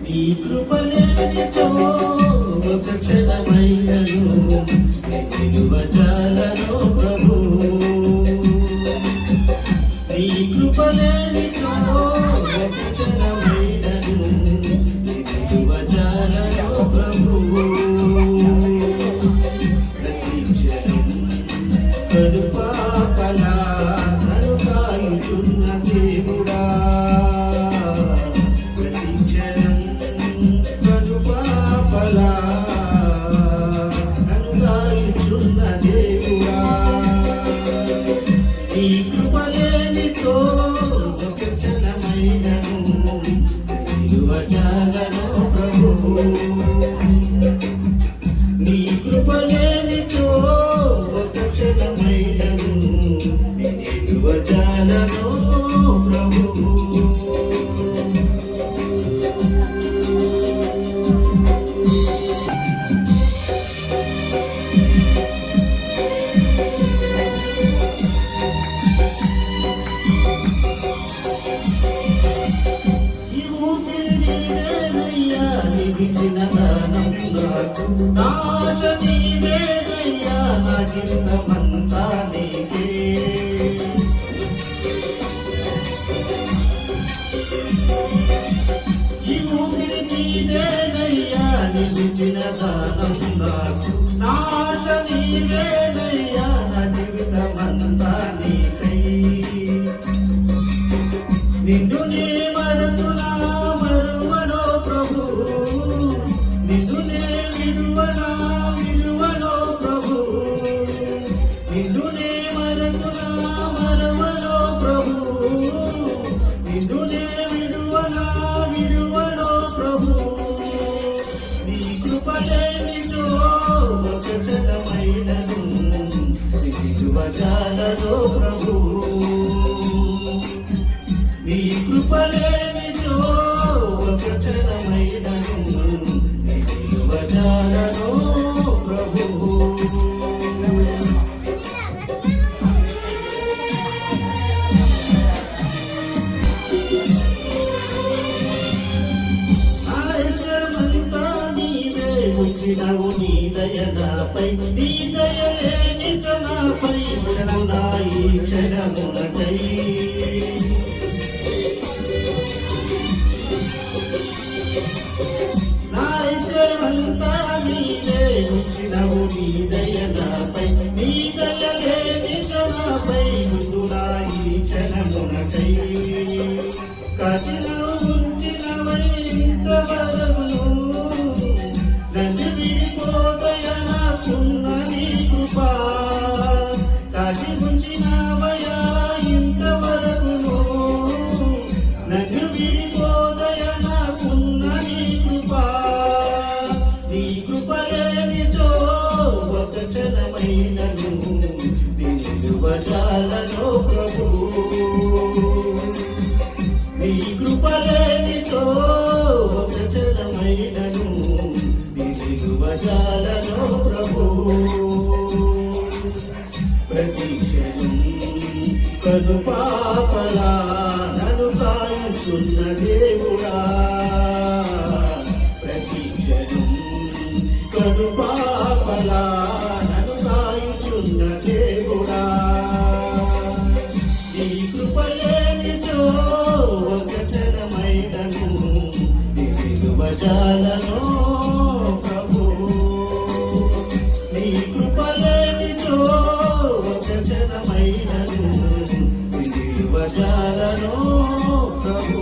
నీ కృపలేనితో ఒక క్షణమైనను నిలువజాలను ప్రభు. నీ కృపలేనితో ఒక క్షణమైనను నిలువజాలను ప్రభు. కడుపాపలా నన్ను కాయుచున్న దేవుడా, ప్రతిక్షణం కడుపాపలా నన్ను కాయుచున్న దేవుడా. నీ కృపలేనితో ఒక క్షణమైనను నిలువజాలను ప్రభు. నీ కృపలేనితో ఒక క్షణమైనను నిలువజాలను ప్రభు. ఈ ఊపిరి నీవేనయ్యా, నిలిచిన దానం నాకు. నా ఆశ నీవేనయ్యా, నా జీవితమంతా నీకే. ఈ ఊపిరి నీవేనయ్యా, నిలిచిన దానం నాకు. నా ఆశ నీవేనయ్యా, నా జీవితమంతా నీకై. నిన్ను నీ మరుతున్నా మరువనో ప్రభు, నిన్ను నే విడువనో ప్రభు. నిన్ను నే మరుతున్నా మరువనో ప్రభు, నిన్ను నే విడువనో ప్రభు. నీ కృపలేనితో ఒక క్షణమైనను నిలువజాలను ప్రభు. నీ కృపలేనితో ఒక క్షణమైనను నిలువజాలను ప్రభు. ఉంచినవు నీ దయ నాపై, నీ దయలేని నాపై ఉండవు నా ఈ క్షణమునకై. నా ఐశ్వర్యమంతా నీవే, ఉంచినవు నీ దయ నాపై, నీ దయలేని నాపై ఉండు నా ఈ క్షణమునకై. కదిలో ఉంచినవై ఇంతవరకును నన్ను విడిపోదయనాకున్న నీ కృపా. కాచి ఉంచినవయా ఇంతవరకును నన్ను విడిపోదయనాకున్న నీ కృపా. నీ కృపలేనితో ఒక క్షణమైనను నిలువజాలను ప్రభు. నీ కృపలేనితో ఒక క్షణమైనను నిలువజాలను ప్రభు. ప్రతిక్షణం కనుపాపలా నన్ను కాయుచున్న దేవుడా, ప్రతిక్షణం కనుపాపలా నన్ను కాయుచున్న దేవుడా. నీ కృపలేనితో ఒక క్షణమైనను నిలువజాలను ప్రభు. నీ కృపలేనితో ఒక క్షణమైనను నిలువజాలను ప్రభు.